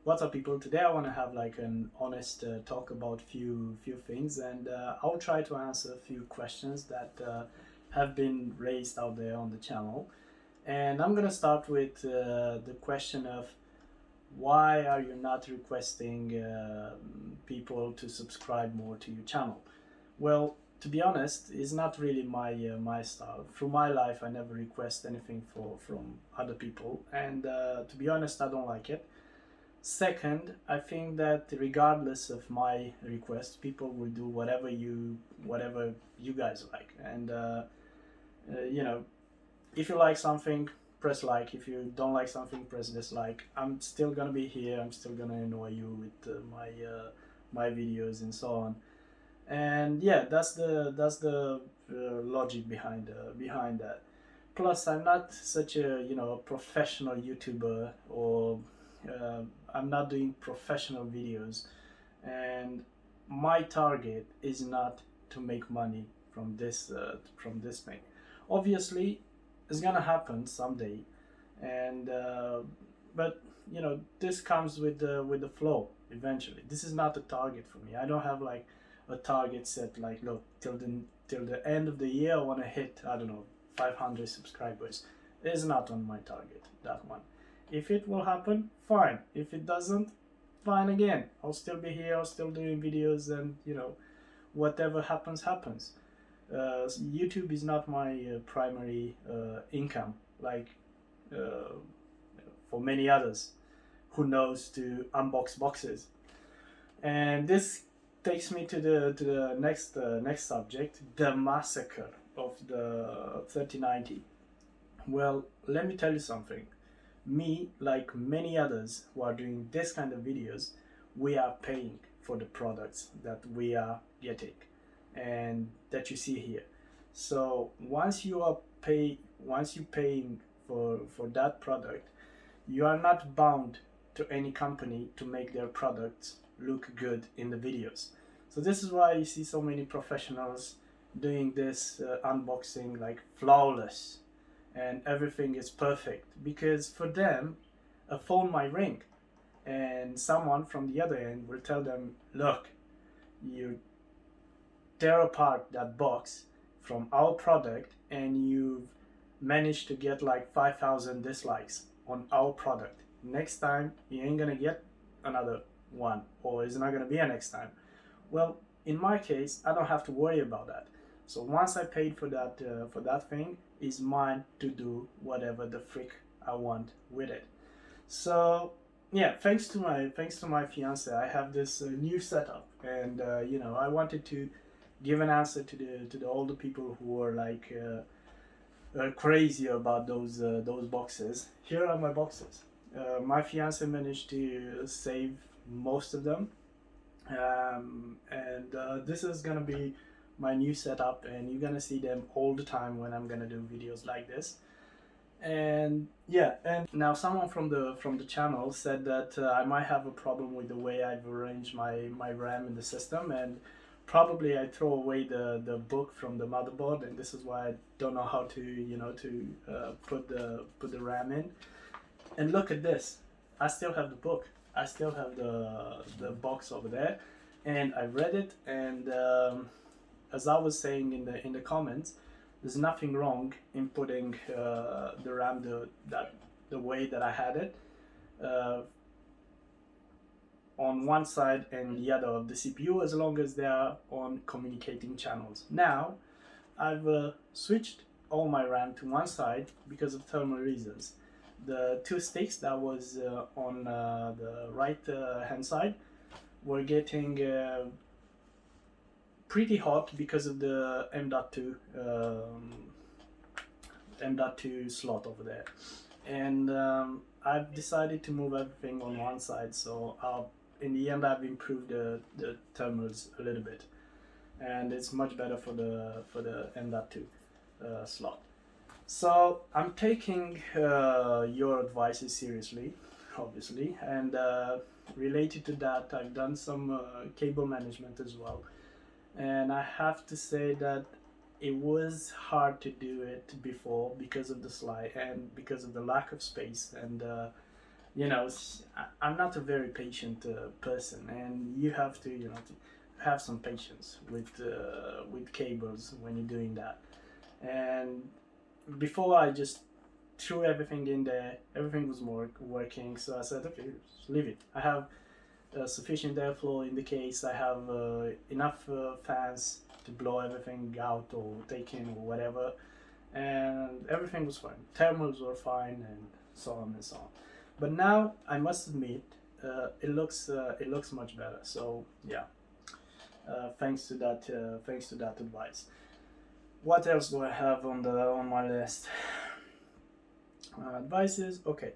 What's up, people? Today I want to have like an honest talk about few things, and I'll try to answer a few questions that have been raised out there on the channel. And I'm gonna start with the question of why are you not requesting people to subscribe more to your channel? Well, to be honest, it's not really my style. Through my life, I never request anything from other people, and to be honest, I don't like it. Second, I think that regardless of my request, people will do whatever you guys like. And you know, if you like something, press like. If you don't like something, press dislike. I'm still gonna be here. I'm still gonna annoy you with my videos and so on. And yeah, that's the logic behind that. Plus, I'm not such a a professional YouTuber, or uh, I'm not doing professional videos, and my target is not to make money from this thing. Obviously, it's gonna happen someday, and but this comes with the flow eventually. This is not a target for me. I don't have like a target set like, look, till the end of the year I want to hit, I don't know, 500 subscribers. It is not on my target, that one. If it will happen, fine. If it doesn't, fine again. I'll still be here, I'll still doing videos, and whatever happens happens. YouTube is not my primary income, like uh, for many others who knows to unbox boxes. And this takes me to the next subject, the massacre of the 3090. Well, let me tell you something. Me, like many others who are doing this kind of videos, we are paying for the products that we are getting and that you see here. So once you paying for that product, you are not bound to any company to make their products look good in the videos. So this is why you see so many professionals doing this unboxing like flawless, and everything is perfect, because for them a phone might ring and someone from the other end will tell them, look, you tear apart that box from our product and you've managed to get like 5,000 dislikes on our product. Next time you ain't gonna get another one, or it's not gonna be a next time. Well, in my case, I don't have to worry about that. So once I paid for that thing, it's mine to do whatever the frick I want with it. So yeah, thanks to my fiance, I have this new setup, and I wanted to give an answer to the older people who are like crazy about those boxes. Here are my boxes. My fiance managed to save most of them, and this is gonna be my new setup, and you're gonna see them all the time when I'm gonna do videos like this. And yeah, and now someone from the channel said that I might have a problem with the way I've arranged my RAM in the system, and probably I throw away the book from the motherboard, and this is why I don't know how to put the RAM in. And look at this, I still have the book, I still have the box over there, and I read it, and as I was saying in the comments, there's nothing wrong in putting the RAM the way that I had it, uh, on one side and the other of the CPU, as long as they are on communicating channels. Now I've switched all my RAM to one side because of thermal reasons. The two sticks that was on the right hand side were getting pretty hot because of the M.2 slot over there, and I've decided to move everything on one side. So in the end, I've improved the thermals a little bit, and it's much better for the M.2 slot. So I'm taking your advices seriously, obviously, and related to that, I've done some cable management as well. And I have to say that it was hard to do it before because of the slide and because of the lack of space, and I'm not a very patient person, and you have to, to have some patience with cables when you're doing that. And before I just threw everything in there, everything was more working, so I said, okay, just leave it. I have sufficient airflow in the case. I have enough fans to blow everything out or take in or whatever, and everything was fine. Thermals were fine, and so on and so on. But now I must admit, it looks much better. So yeah, thanks to that advice. What else do I have on my list? Advices. Okay,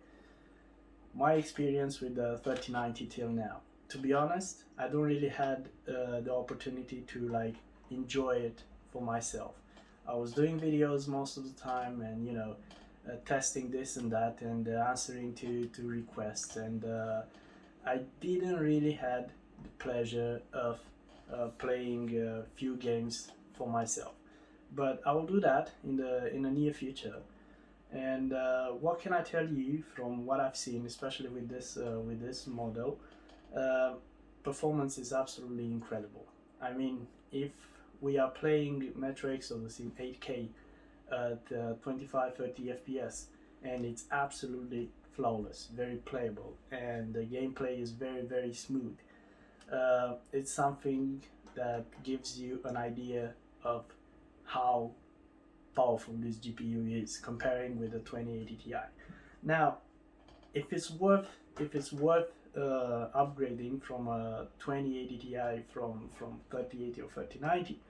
my experience with the 3090 till now. To be honest, I don't really had the opportunity to like enjoy it for myself. I was doing videos most of the time, and testing this and that, and answering to requests, and I didn't really had the pleasure of playing a few games for myself. But I will do that in the near future. And what can I tell you from what I've seen, especially with this model? uh, Performance is absolutely incredible. I mean, if we are playing Metro Exodus in 8K at 25-30 FPS, and it's absolutely flawless, very playable, and the gameplay is very, very smooth. It's something that gives you an idea of how powerful this GPU is comparing with the 2080 Ti. Now, if it's worth upgrading from a 2080 Ti from 3080 or 3090,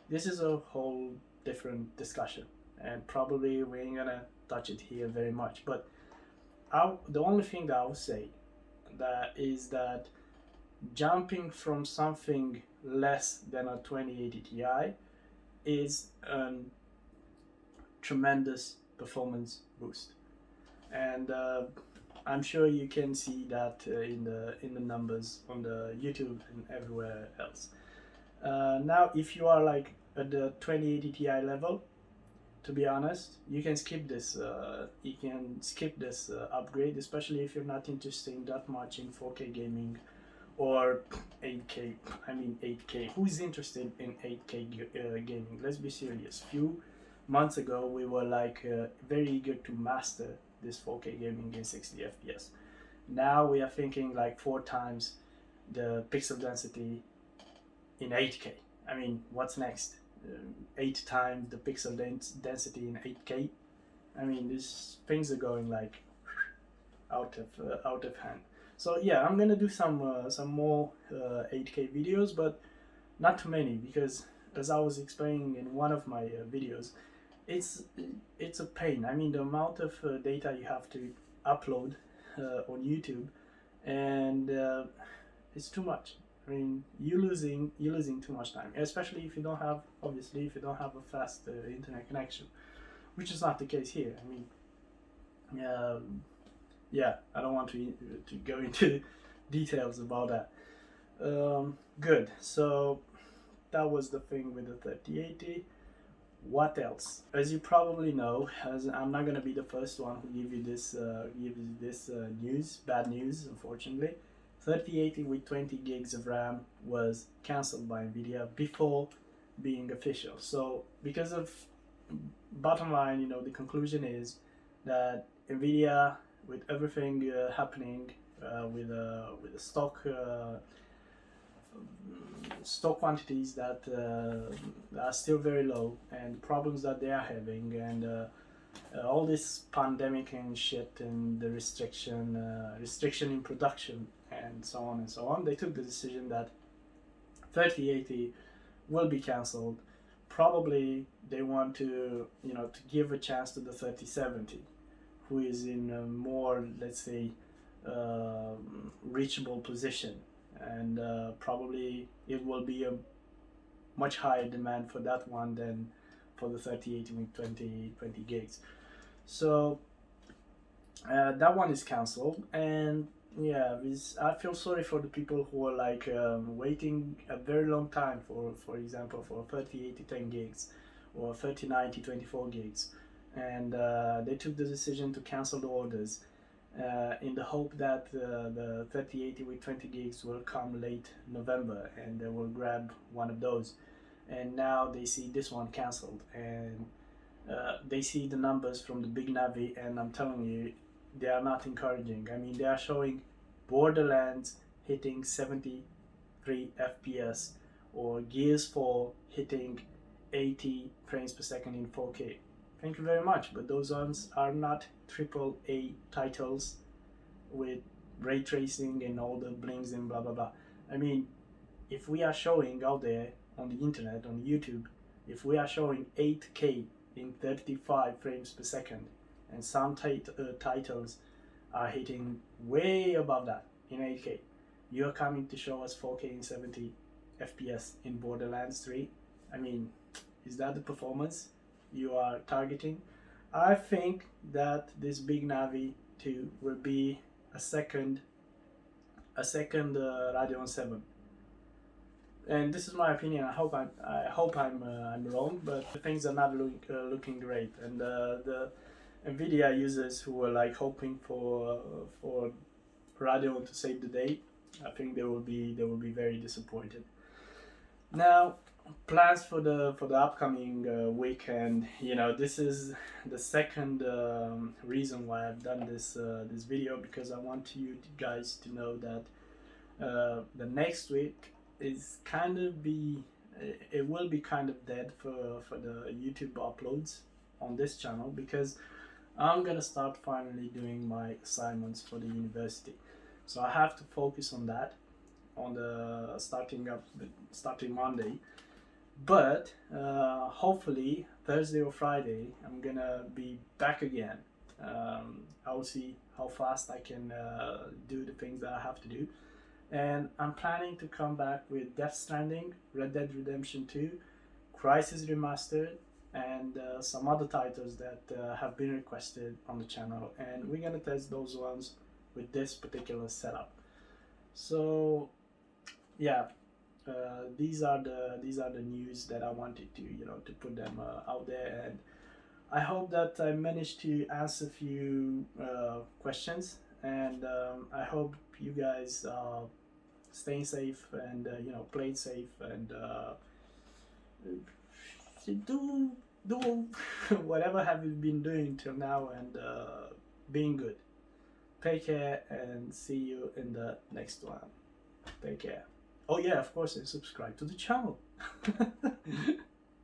this is a whole different discussion, and probably we ain't gonna touch it here very much. But the only thing that I would say that is that jumping from something less than a 2080 Ti is a tremendous performance boost, and I'm sure you can see that in the numbers on the YouTube and everywhere else. Now, if you are like at the 2080 Ti level, to be honest, you can skip this. Upgrade, especially if you're not interested in that much in 4K gaming or 8K. I mean 8K. Who's interested in 8K gaming? Let's be serious. Few months ago, we were like very eager to master this 4K gaming in 60 FPS. Now we are thinking like 4 times the pixel density in 8K. I mean, what's next? 8 times the pixel density in 8K. I mean, these things are going like out of hand. So yeah, I'm gonna do some more 8K videos, but not too many, because as I was explaining in one of my videos, it's a pain. I mean, the amount of data you have to upload on YouTube, and it's too much. I mean, you're losing too much time, especially if you don't have a fast internet connection, which is not the case here. I mean, yeah, I don't want to go into details about that. Good. So that was the thing with the 3080. What else? As you probably know, as I'm not gonna be the first one who give you this news, bad news, unfortunately. 3080 with 20 gigs of RAM was cancelled by Nvidia before being official. So because of, bottom line, the conclusion is that Nvidia, with everything happening with the stock quantities that are still very low, and problems that they are having, and all this pandemic and shit, and the restriction in production, and so on and so on, they took the decision that 3080 will be cancelled. Probably they want to to give a chance to the 3070, who is in a more, let's say, reachable position, and probably it will be a much higher demand for that one than for the 3080 with 20 gigs. So that one is cancelled, and yeah, I feel sorry for the people who are like waiting a very long time for example, for 3080 10 gigs or 3090 24 gigs, and they took the decision to cancel the orders. in the hope that the 3080 with 20 gigs will come late November, and they will grab one of those. And now they see this one cancelled, and they see the numbers from the big Navi, and I'm telling you, they are not encouraging. I mean, they are showing Borderlands hitting 73 FPS, or Gears 4 hitting 80 frames per second in 4K. Thank you very much, but those ones are not AAA titles with ray tracing and all the blings and blah blah blah. I mean, if we are showing out there on the internet, on YouTube, if we are showing 8K in 35 frames per second, and some titles are hitting way above that in 8K, you're coming to show us 4K in 70 FPS in Borderlands 3. I mean, is that the performance you are targeting? I think that this big Navi 2 will be a second Radeon 7. And this is my opinion. I hope I'm wrong, but things are not looking great. And the Nvidia users who were like hoping for Radeon to save the day, I think they will be very disappointed. Now, plans for the upcoming weekend. You know, this is the second reason why I've done this video, because I want you guys to know that the next week is it will be kind of dead for the YouTube uploads on this channel, because I'm gonna start finally doing my assignments for the university. So I have to focus on that, on the starting Monday. But hopefully Thursday or Friday I'm gonna be back again. I will see how fast I can do the things that I have to do. And I'm planning to come back with Death Stranding, Red Dead Redemption 2, Crysis Remastered, and some other titles that have been requested on the channel. And we're gonna test those ones with this particular setup. So yeah, these are the news that I wanted to to put them out there, and I hope that I managed to answer a few questions, and I hope you guys staying safe and playing safe, and do whatever have you been doing till now, and being good. Take care, and see you in the next one. Take care. Oh yeah, of course, and subscribe to the channel.